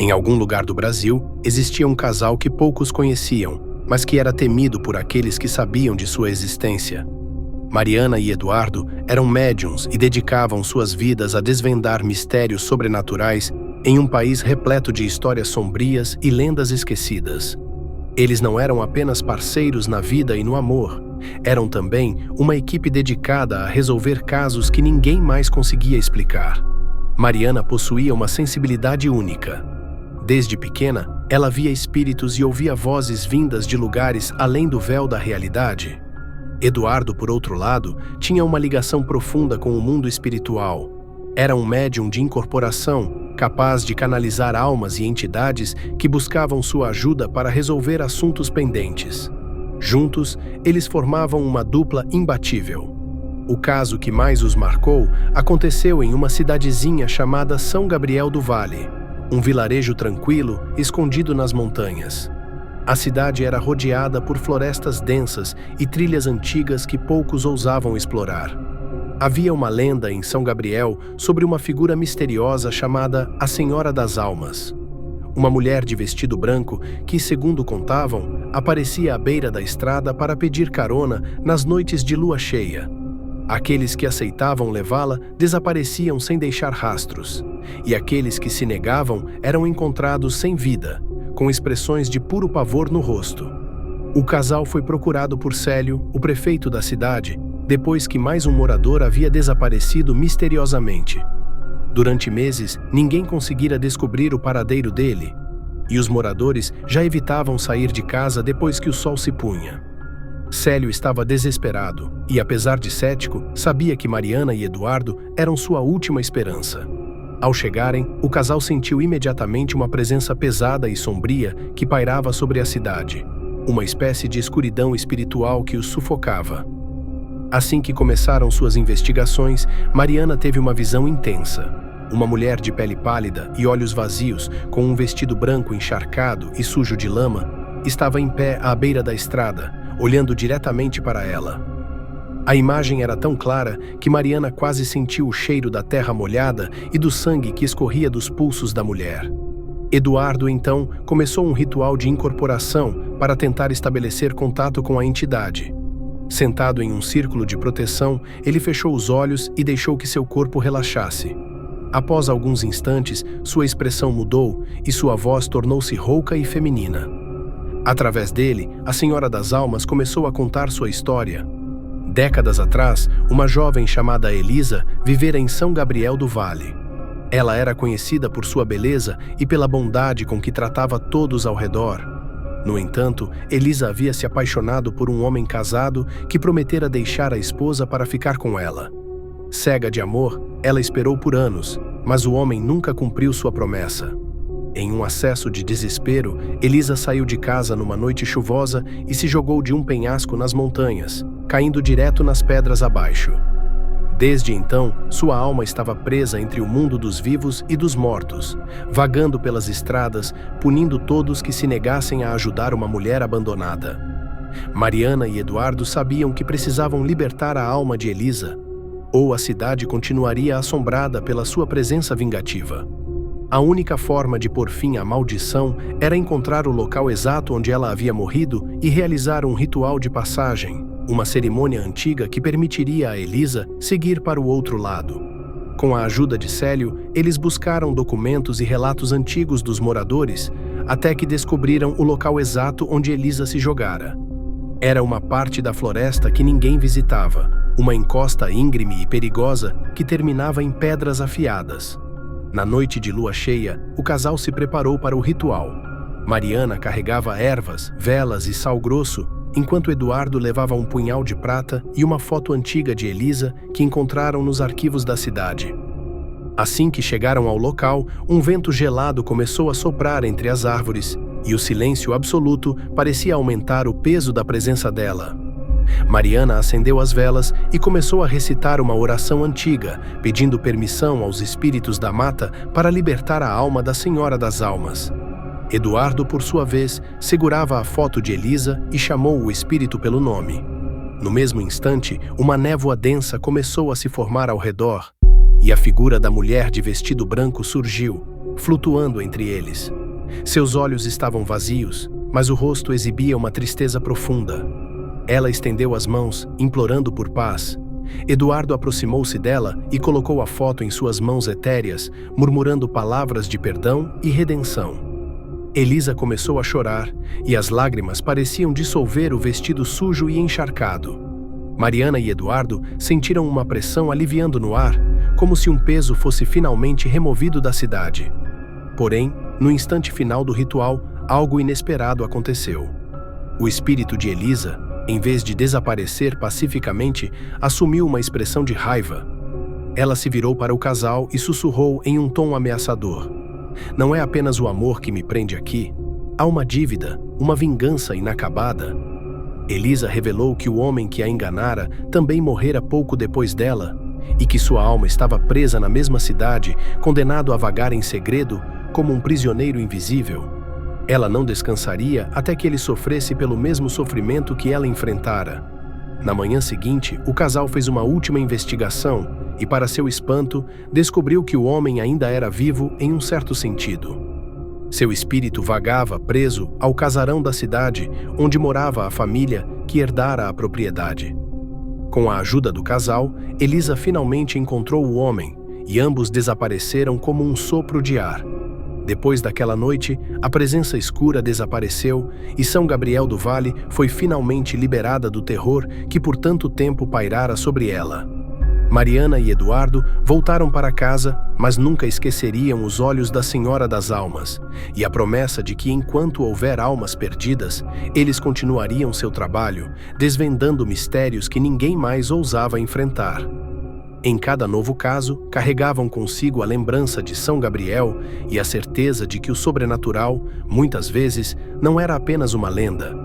Em algum lugar do Brasil, existia um casal que poucos conheciam, mas que era temido por aqueles que sabiam de sua existência. Mariana e Eduardo eram médiuns e dedicavam suas vidas a desvendar mistérios sobrenaturais em um país repleto de histórias sombrias e lendas esquecidas. Eles não eram apenas parceiros na vida e no amor, eram também uma equipe dedicada a resolver casos que ninguém mais conseguia explicar. Mariana possuía uma sensibilidade única. Desde pequena, ela via espíritos e ouvia vozes vindas de lugares além do véu da realidade. Eduardo, por outro lado, tinha uma ligação profunda com o mundo espiritual. Era um médium de incorporação, capaz de canalizar almas e entidades que buscavam sua ajuda para resolver assuntos pendentes. Juntos, eles formavam uma dupla imbatível. O caso que mais os marcou aconteceu em uma cidadezinha chamada São Gabriel do Vale, um vilarejo tranquilo, escondido nas montanhas. A cidade era rodeada por florestas densas e trilhas antigas que poucos ousavam explorar. Havia uma lenda em São Gabriel sobre uma figura misteriosa chamada a Senhora das Almas. Uma mulher de vestido branco que, segundo contavam, aparecia à beira da estrada para pedir carona nas noites de lua cheia. Aqueles que aceitavam levá-la desapareciam sem deixar rastros, e aqueles que se negavam eram encontrados sem vida, com expressões de puro pavor no rosto. O casal foi procurado por Célio, o prefeito da cidade, depois que mais um morador havia desaparecido misteriosamente. Durante meses, ninguém conseguira descobrir o paradeiro dele, e os moradores já evitavam sair de casa depois que o sol se punha. Célio estava desesperado e, apesar de cético, sabia que Mariana e Eduardo eram sua última esperança. Ao chegarem, o casal sentiu imediatamente uma presença pesada e sombria que pairava sobre a cidade, uma espécie de escuridão espiritual que os sufocava. Assim que começaram suas investigações, Mariana teve uma visão intensa. Uma mulher de pele pálida e olhos vazios, com um vestido branco encharcado e sujo de lama, estava em pé à beira da estrada, olhando diretamente para ela. A imagem era tão clara que Mariana quase sentiu o cheiro da terra molhada e do sangue que escorria dos pulsos da mulher. Eduardo, então, começou um ritual de incorporação para tentar estabelecer contato com a entidade. Sentado em um círculo de proteção, ele fechou os olhos e deixou que seu corpo relaxasse. Após alguns instantes, sua expressão mudou e sua voz tornou-se rouca e feminina. Através dele, a Senhora das Almas começou a contar sua história. Décadas atrás, uma jovem chamada Elisa vivera em São Gabriel do Vale. Ela era conhecida por sua beleza e pela bondade com que tratava todos ao redor. No entanto, Elisa havia se apaixonado por um homem casado que prometera deixar a esposa para ficar com ela. Cega de amor, ela esperou por anos, mas o homem nunca cumpriu sua promessa. Em um acesso de desespero, Elisa saiu de casa numa noite chuvosa e se jogou de um penhasco nas montanhas, caindo direto nas pedras abaixo. Desde então, sua alma estava presa entre o mundo dos vivos e dos mortos, vagando pelas estradas, punindo todos que se negassem a ajudar uma mulher abandonada. Mariana e Eduardo sabiam que precisavam libertar a alma de Elisa, ou a cidade continuaria assombrada pela sua presença vingativa. A única forma de pôr fim à maldição era encontrar o local exato onde ela havia morrido e realizar um ritual de passagem, uma cerimônia antiga que permitiria a Elisa seguir para o outro lado. Com a ajuda de Célio, eles buscaram documentos e relatos antigos dos moradores, até que descobriram o local exato onde Elisa se jogara. Era uma parte da floresta que ninguém visitava, uma encosta íngreme e perigosa que terminava em pedras afiadas. Na noite de lua cheia, o casal se preparou para o ritual. Mariana carregava ervas, velas e sal grosso, enquanto Eduardo levava um punhal de prata e uma foto antiga de Elisa que encontraram nos arquivos da cidade. Assim que chegaram ao local, um vento gelado começou a soprar entre as árvores e o silêncio absoluto parecia aumentar o peso da presença dela. Mariana acendeu as velas e começou a recitar uma oração antiga, pedindo permissão aos espíritos da mata para libertar a alma da Senhora das Almas. Eduardo, por sua vez, segurava a foto de Elisa e chamou o espírito pelo nome. No mesmo instante, uma névoa densa começou a se formar ao redor, e a figura da mulher de vestido branco surgiu, flutuando entre eles. Seus olhos estavam vazios, mas o rosto exibia uma tristeza profunda. Ela estendeu as mãos, implorando por paz. Eduardo aproximou-se dela e colocou a foto em suas mãos etéreas, murmurando palavras de perdão e redenção. Elisa começou a chorar, e as lágrimas pareciam dissolver o vestido sujo e encharcado. Mariana e Eduardo sentiram uma pressão aliviando no ar, como se um peso fosse finalmente removido da cidade. Porém, no instante final do ritual, algo inesperado aconteceu. O espírito de Elisa, em vez de desaparecer pacificamente, assumiu uma expressão de raiva. Ela se virou para o casal e sussurrou em um tom ameaçador: "Não é apenas o amor que me prende aqui. Há uma dívida, uma vingança inacabada." Elisa revelou que o homem que a enganara também morrera pouco depois dela, e que sua alma estava presa na mesma cidade, condenado a vagar em segredo como um prisioneiro invisível. Ela não descansaria até que ele sofresse pelo mesmo sofrimento que ela enfrentara. Na manhã seguinte, o casal fez uma última investigação e, para seu espanto, descobriu que o homem ainda era vivo em um certo sentido. Seu espírito vagava preso ao casarão da cidade, onde morava a família que herdara a propriedade. Com a ajuda do casal, Elisa finalmente encontrou o homem, e ambos desapareceram como um sopro de ar. Depois daquela noite, a presença escura desapareceu e São Gabriel do Vale foi finalmente liberada do terror que por tanto tempo pairara sobre ela. Mariana e Eduardo voltaram para casa, mas nunca esqueceriam os olhos da Senhora das Almas e a promessa de que, enquanto houver almas perdidas, eles continuariam seu trabalho, desvendando mistérios que ninguém mais ousava enfrentar. Em cada novo caso, carregavam consigo a lembrança de São Gabriel e a certeza de que o sobrenatural, muitas vezes, não era apenas uma lenda,